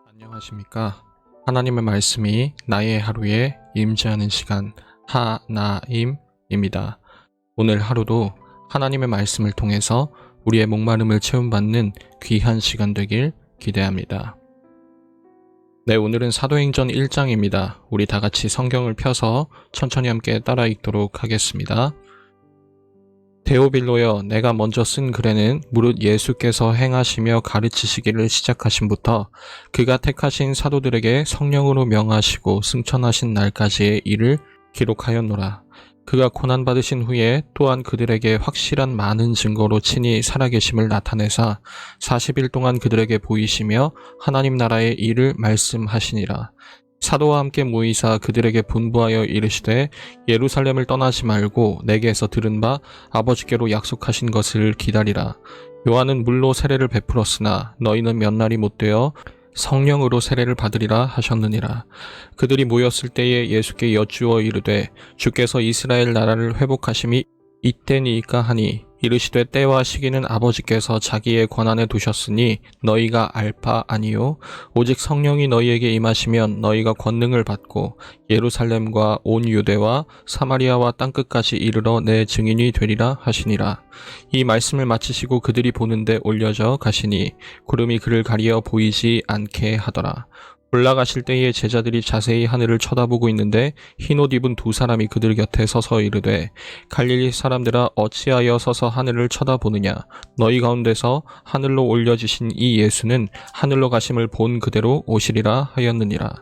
안녕하십니까. 하나님의 말씀이 나의 하루에 임재하는 시간 하나임입니다. 오늘 하루도 하나님의 말씀을 통해서 우리의 목마름을 채움받는 귀한 시간 되길 기대합니다. 네, 오늘은 사도행전 1장입니다. 우리 다 같이 성경을 펴서 천천히 함께 따라 읽도록 하겠습니다. 데오빌로여, 내가 먼저 쓴 글에는 무릇 예수께서 행하시며 가르치시기를 시작하심부터 그가 택하신 사도들에게 성령으로 명하시고 승천하신 날까지의 일을 기록하였노라. 그가 고난받으신 후에 또한 그들에게 확실한 많은 증거로 친히 살아계심을 나타내사 40일 동안 그들에게 보이시며 하나님 나라의 일을 말씀하시니라. 사도와 함께 모이사 그들에게 분부하여 이르시되 예루살렘을 떠나지 말고 내게서 들은 바 아버지께로 약속하신 것을 기다리라. 요한은 물로 세례를 베풀었으나 너희는 몇 날이 못되어 성령으로 세례를 받으리라 하셨느니라. 그들이 모였을 때에 예수께 여쭈어 이르되 주께서 이스라엘 나라를 회복하심이 이때니이까 하니 이르시되 때와 시기는 아버지께서 자기의 권한에 두셨으니 너희가 알 바 아니요 오직 성령이 너희에게 임하시면 너희가 권능을 받고 예루살렘과 온 유대와 사마리아와 땅끝까지 이르러 내 증인이 되리라 하시니라. 이 말씀을 마치시고 그들이 보는데 올려져 가시니 구름이 그를 가리어 보이지 않게 하더라. 올라가실 때에 제자들이 자세히 하늘을 쳐다보고 있는데 흰옷 입은 두 사람이 그들 곁에 서서 이르되 갈릴리 사람들아 어찌하여 서서 하늘을 쳐다보느냐. 너희 가운데서 하늘로 올려지신 이 예수는 하늘로 가심을 본 그대로 오시리라 하였느니라.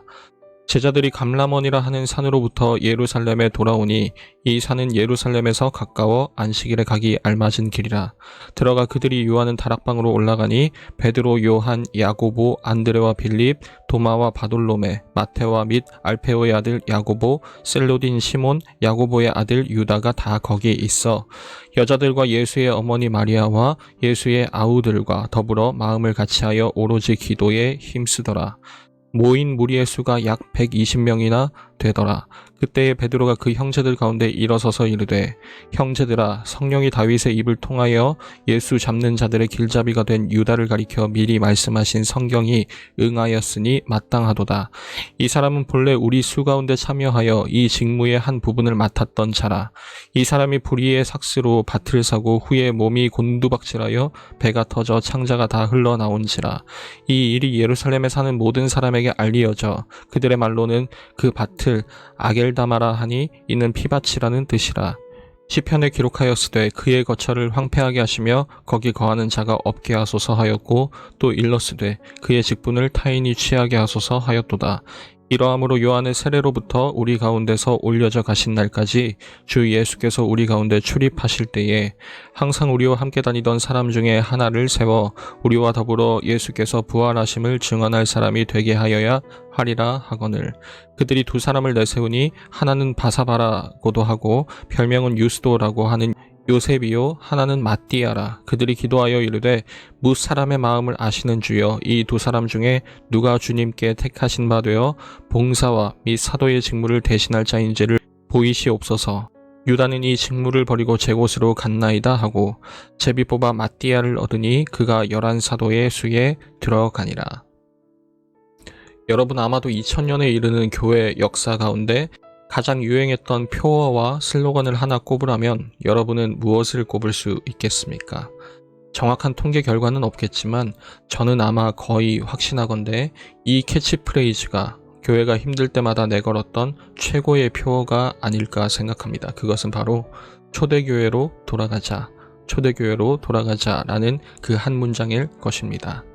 제자들이 감람원이라 하는 산으로부터 예루살렘에 돌아오니 이 산은 예루살렘에서 가까워 안식일에 가기 알맞은 길이라. 들어가 그들이 요하는 다락방으로 올라가니 베드로, 요한, 야고보, 안드레와 빌립, 도마와 바돌로메, 마테와 및 알페오의 아들 야고보, 셀로딘 시몬, 야고보의 아들 유다가 다 거기 있어 여자들과 예수의 어머니 마리아와 예수의 아우들과 더불어 마음을 같이하여 오로지 기도에 힘쓰더라. 모인 무리의 수가 약 120명이나 되더라. 그때에 베드로가 그 형제들 가운데 일어서서 이르되 형제들아, 성령이 다윗의 입을 통하여 예수 잡는 자들의 길잡이가 된 유다를 가리켜 미리 말씀하신 성경이 응하였으니 마땅하도다. 이 사람은 본래 우리 수 가운데 참여하여 이 직무의 한 부분을 맡았던 자라. 이 사람이 불의의 삭스로 밭을 사고 후에 몸이 곤두박질하여 배가 터져 창자가 다 흘러나온지라. 이 일이 예루살렘에 사는 모든 사람에게 알리어져 그들의 말로는 그 밭을 아겔다마라 하니 이는 피밭이라는 뜻이라. 시편에 기록하였으되 그의 거처를 황폐하게 하시며 거기 거하는 자가 없게 하소서 하였고 또 일렀으되 그의 직분을 타인이 취하게 하소서 하였도다. 이러함으로 요한의 세례로부터 우리 가운데서 올려져 가신 날까지 주 예수께서 우리 가운데 출입하실 때에 항상 우리와 함께 다니던 사람 중에 하나를 세워 우리와 더불어 예수께서 부활하심을 증언할 사람이 되게 하여야 하리라 하거늘. 그들이 두 사람을 내세우니 하나는 바사바라고도 하고 별명은 유스도라고 하는 요셉이요 하나는 마띠아라. 그들이 기도하여 이르되 뭇 사람의 마음을 아시는 주여, 이 두 사람 중에 누가 주님께 택하신 바 되어 봉사와 및 사도의 직무를 대신할 자인지를 보이시옵소서. 유다는 이 직무를 버리고 제 곳으로 갔나이다 하고 제비 뽑아 마띠아를 얻으니 그가 11사도의 수에 들어가니라. 여러분, 아마도 2000년에 이르는 교회 역사 가운데 가장 유행했던 표어와 슬로건을 하나 꼽으라면 여러분은 무엇을 꼽을 수 있겠습니까? 정확한 통계 결과는 없겠지만 저는 아마 거의 확신하건대 이 캐치프레이즈가 교회가 힘들 때마다 내걸었던 최고의 표어가 아닐까 생각합니다. 그것은 바로 초대교회로 돌아가자, 초대교회로 돌아가자라는 그 한 문장일 것입니다.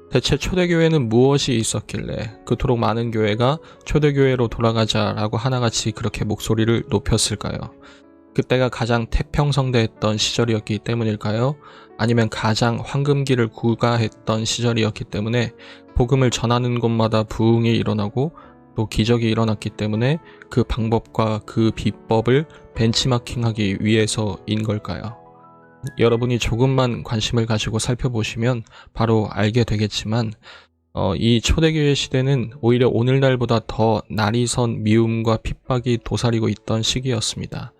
대체 초대교회는 무엇이 있었길래 그토록 많은 교회가 초대교회로 돌아가자라고 하나같이 그렇게 목소리를 높였을까요? 그때가 가장 태평성대했던 시절이었기 때문일까요? 아니면 가장 황금기를 구가했던 시절이었기 때문에 복음을 전하는 곳마다 부흥이 일어나고 또 기적이 일어났기 때문에 그 방법과 그 비법을 벤치마킹하기 위해서인 걸까요? 여러분이 조금만 관심을 가지고 살펴보시면 바로 알게 되겠지만 이 초대교회 시대는 오히려 오늘날보다 더 날이 선 미움과 핍박이 도사리고 있던 시기였습니다.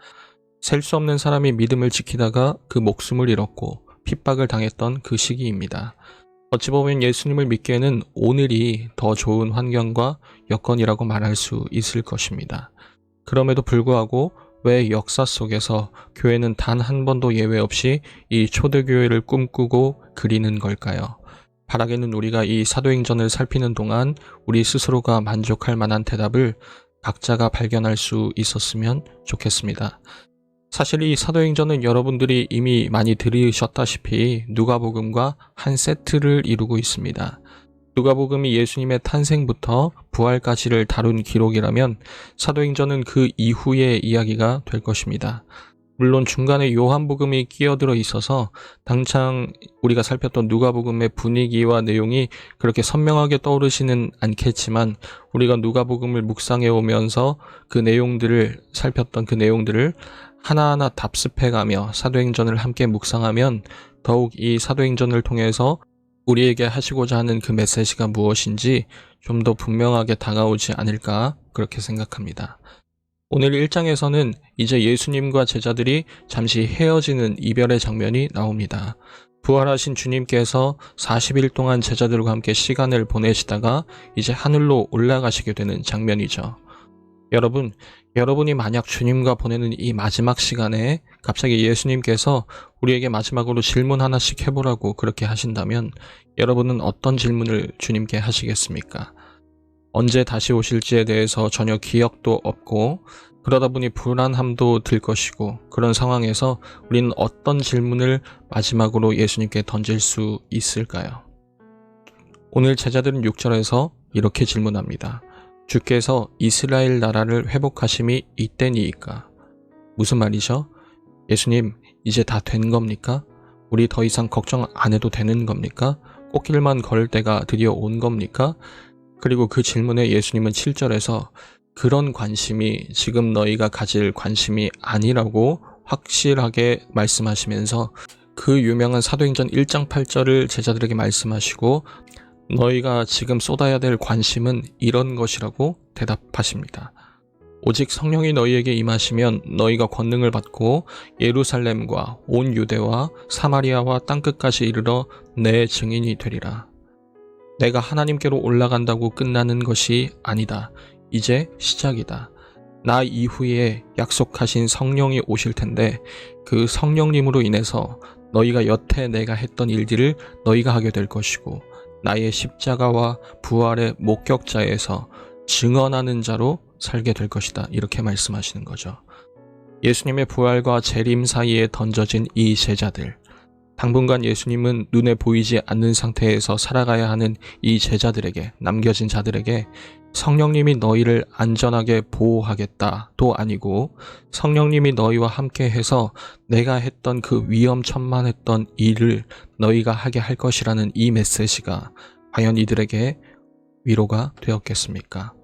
셀 수 없는 사람이 믿음을 지키다가 그 목숨을 잃었고 핍박을 당했던 그 시기입니다. 어찌 보면 예수님을 믿기에는 오늘이 더 좋은 환경과 여건이라고 말할 수 있을 것입니다. 그럼에도 불구하고 왜 역사 속에서 교회는 단 한 번도 예외 없이 이 초대교회를 꿈꾸고 그리는 걸까요? 바라기는 우리가 이 사도행전을 살피는 동안 우리 스스로가 만족할 만한 대답을 각자가 발견할 수 있었으면 좋겠습니다. 사실 이 사도행전은 여러분들이 이미 많이 들으셨다시피 누가복음과 한 세트를 이루고 있습니다. 누가복음이 예수님의 탄생부터 부활까지를 다룬 기록이라면 사도행전은 그 이후의 이야기가 될 것입니다. 물론 중간에 요한복음이 끼어들어 있어서 당장 우리가 살폈던 누가복음의 분위기와 내용이 그렇게 선명하게 떠오르지는 않겠지만 우리가 누가복음을 묵상해 오면서 그 내용들을 살폈던 그 내용들을 하나하나 답습해가며 사도행전을 함께 묵상하면 더욱 이 사도행전을 통해서 우리에게 하시고자 하는 그 메시지가 무엇인지 좀 더 분명하게 다가오지 않을까 그렇게 생각합니다. 오늘 1장에서는 이제 예수님과 제자들이 잠시 헤어지는 이별의 장면이 나옵니다. 부활하신 주님께서 40일 동안 제자들과 함께 시간을 보내시다가 이제 하늘로 올라가시게 되는 장면이죠. 여러분이 만약 주님과 보내는 이 마지막 시간에 갑자기 예수님께서 우리에게 마지막으로 질문 하나씩 해보라고 그렇게 하신다면 여러분은 어떤 질문을 주님께 하시겠습니까? 언제 다시 오실지에 대해서 전혀 기억도 없고 그러다 보니 불안함도 들 것이고 그런 상황에서 우리는 어떤 질문을 마지막으로 예수님께 던질 수 있을까요? 오늘 제자들은 6절에서 이렇게 질문합니다. 주께서 이스라엘 나라를 회복하심이 이때니이까? 무슨 말이죠? 예수님, 이제 다 된 겁니까? 우리 더 이상 걱정 안 해도 되는 겁니까? 꽃길만 걸 때가 드디어 온 겁니까? 그리고 그 질문에 예수님은 7절에서 그런 관심이 지금 너희가 가질 관심이 아니라고 확실하게 말씀하시면서 그 유명한 사도행전 1장 8절을 제자들에게 말씀하시고 너희가 지금 쏟아야 될 관심은 이런 것이라고 대답하십니다. 오직 성령이 너희에게 임하시면 너희가 권능을 받고 예루살렘과 온 유대와 사마리아와 땅끝까지 이르러 내 증인이 되리라. 내가 하나님께로 올라간다고 끝나는 것이 아니다. 이제 시작이다. 나 이후에 약속하신 성령이 오실 텐데 그 성령님으로 인해서 너희가 여태 내가 했던 일들을 너희가 하게 될 것이고 나의 십자가와 부활의 목격자에서 증언하는 자로 살게 될 것이다. 이렇게 말씀하시는 거죠. 예수님의 부활과 재림 사이에 던져진 이 제자들. 당분간 예수님은 눈에 보이지 않는 상태에서 살아가야 하는 이 제자들에게, 남겨진 자들에게 성령님이 너희를 안전하게 보호하겠다도 아니고 성령님이 너희와 함께 해서 내가 했던 그 위험천만했던 일을 너희가 하게 할 것이라는 이 메시지가 과연 이들에게 위로가 되었겠습니까?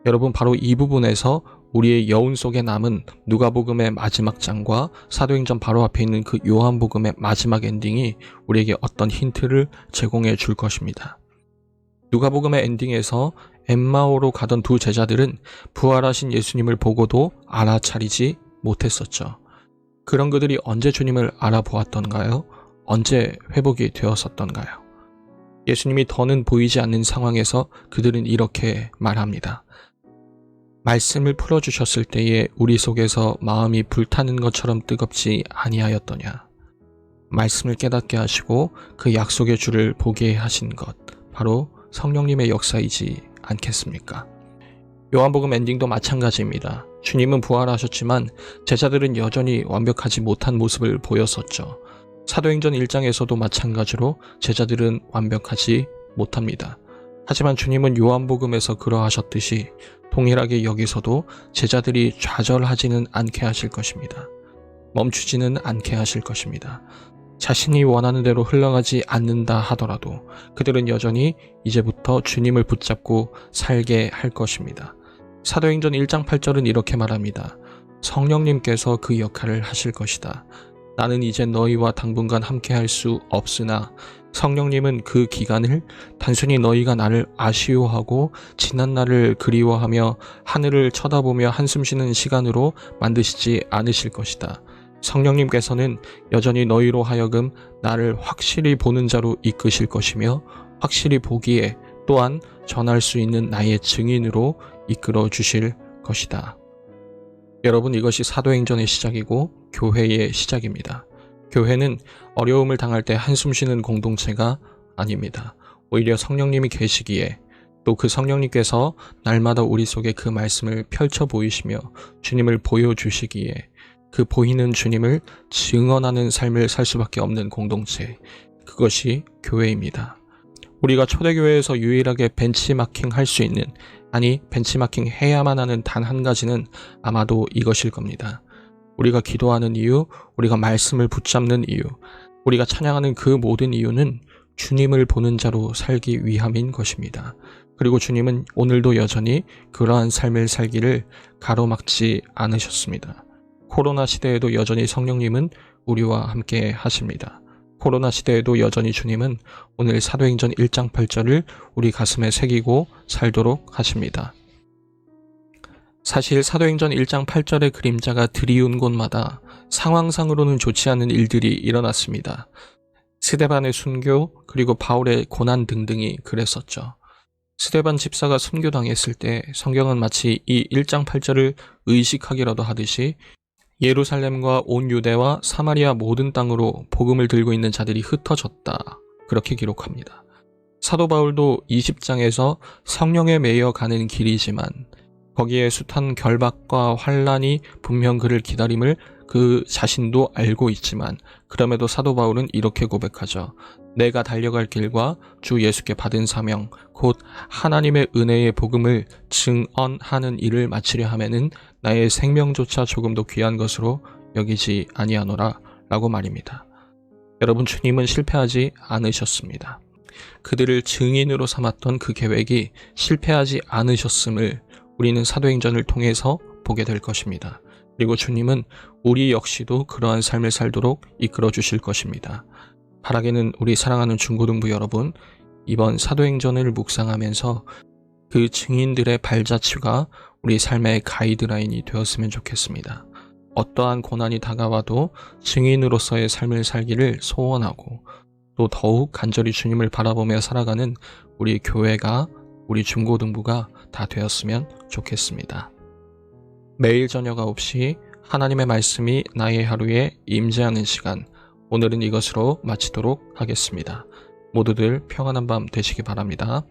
여러분, 바로 이 부분에서 우리의 여운 속에 남은 누가복음의 마지막 장과 사도행전 바로 앞에 있는 그 요한복음의 마지막 엔딩이 우리에게 어떤 힌트를 제공해 줄 것입니다. 누가복음의 엔딩에서 엠마오로 가던 두 제자들은 부활하신 예수님을 보고도 알아차리지 못했었죠. 그런 그들이 언제 주님을 알아보았던가요? 언제 회복이 되었었던가요? 예수님이 더는 보이지 않는 상황에서 그들은 이렇게 말합니다. 말씀을 풀어주셨을 때에 우리 속에서 마음이 불타는 것처럼 뜨겁지 아니하였더냐. 말씀을 깨닫게 하시고 그 약속의 주를 보게 하신 것, 바로 성령님의 역사이지 않겠습니까? 요한복음 엔딩도 마찬가지입니다. 주님은 부활하셨지만 제자들은 여전히 완벽하지 못한 모습을 보였었죠. 사도행전 1장에서도 마찬가지로 제자들은 완벽하지 못합니다. 하지만 주님은 요한복음에서 그러하셨듯이 동일하게 여기서도 제자들이 좌절하지는 않게 하실 것입니다. 멈추지는 않게 하실 것입니다. 자신이 원하는 대로 흘러가지 않는다 하더라도 그들은 여전히 이제부터 주님을 붙잡고 살게 할 것입니다. 사도행전 1장 8절은 이렇게 말합니다. 성령님께서 그 역할을 하실 것이다. 나는 이제 너희와 당분간 함께 할 수 없으나 성령님은 그 기간을 단순히 너희가 나를 아쉬워하고 지난 날을 그리워하며 하늘을 쳐다보며 한숨 쉬는 시간으로 만드시지 않으실 것이다. 성령님께서는 여전히 너희로 하여금 나를 확실히 보는 자로 이끄실 것이며 확실히 보기에 또한 전할 수 있는 나의 증인으로 이끌어 주실 것이다. 여러분, 이것이 사도행전의 시작이고 교회의 시작입니다. 교회는 어려움을 당할 때 한숨 쉬는 공동체가 아닙니다. 오히려 성령님이 계시기에 또 그 성령님께서 날마다 우리 속에 그 말씀을 펼쳐 보이시며 주님을 보여주시기에 그 보이는 주님을 증언하는 삶을 살 수밖에 없는 공동체, 그것이 교회입니다. 우리가 초대교회에서 유일하게 벤치마킹 할 수 있는, 아니 벤치마킹 해야만 하는 단 한 가지는 아마도 이것일 겁니다. 우리가 기도하는 이유, 우리가 말씀을 붙잡는 이유, 우리가 찬양하는 그 모든 이유는 주님을 보는 자로 살기 위함인 것입니다. 그리고 주님은 오늘도 여전히 그러한 삶을 살기를 가로막지 않으셨습니다. 코로나 시대에도 여전히 성령님은 우리와 함께 하십니다. 코로나 시대에도 여전히 주님은 오늘 사도행전 1장 8절을 우리 가슴에 새기고 살도록 하십니다. 사실 사도행전 1장 8절의 그림자가 들이운 곳마다 상황상으로는 좋지 않은 일들이 일어났습니다. 스데반의 순교, 그리고 바울의 고난 등등이 그랬었죠. 스데반 집사가 순교당했을 때 성경은 마치 이 1장 8절을 의식하기라도 하듯이 예루살렘과 온 유대와 사마리아 모든 땅으로 복음을 들고 있는 자들이 흩어졌다, 그렇게 기록합니다. 사도 바울도 20장에서 성령에 매여 가는 길이지만 거기에 숱한 결박과 환란이 분명 그를 기다림을 그 자신도 알고 있지만 그럼에도 사도 바울은 이렇게 고백하죠. 내가 달려갈 길과 주 예수께 받은 사명 곧 하나님의 은혜의 복음을 증언하는 일을 마치려 하면은 나의 생명조차 조금도 귀한 것으로 여기지 아니하노라 라고 말입니다. 여러분, 주님은 실패하지 않으셨습니다. 그들을 증인으로 삼았던 그 계획이 실패하지 않으셨음을 우리는 사도행전을 통해서 보게 될 것입니다. 그리고 주님은 우리 역시도 그러한 삶을 살도록 이끌어 주실 것입니다. 바라기는 우리 사랑하는 중고등부 여러분, 이번 사도행전을 묵상하면서 그 증인들의 발자취가 우리 삶의 가이드라인이 되었으면 좋겠습니다. 어떠한 고난이 다가와도 증인으로서의 삶을 살기를 소원하고 또 더욱 간절히 주님을 바라보며 살아가는 우리 교회가, 우리 중고등부가 다 되었으면 좋겠습니다. 매일 저녁 9시 하나님의 말씀이 나의 하루에 임재하는 시간, 오늘은 이것으로 마치도록 하겠습니다. 모두들 평안한 밤 되시기 바랍니다.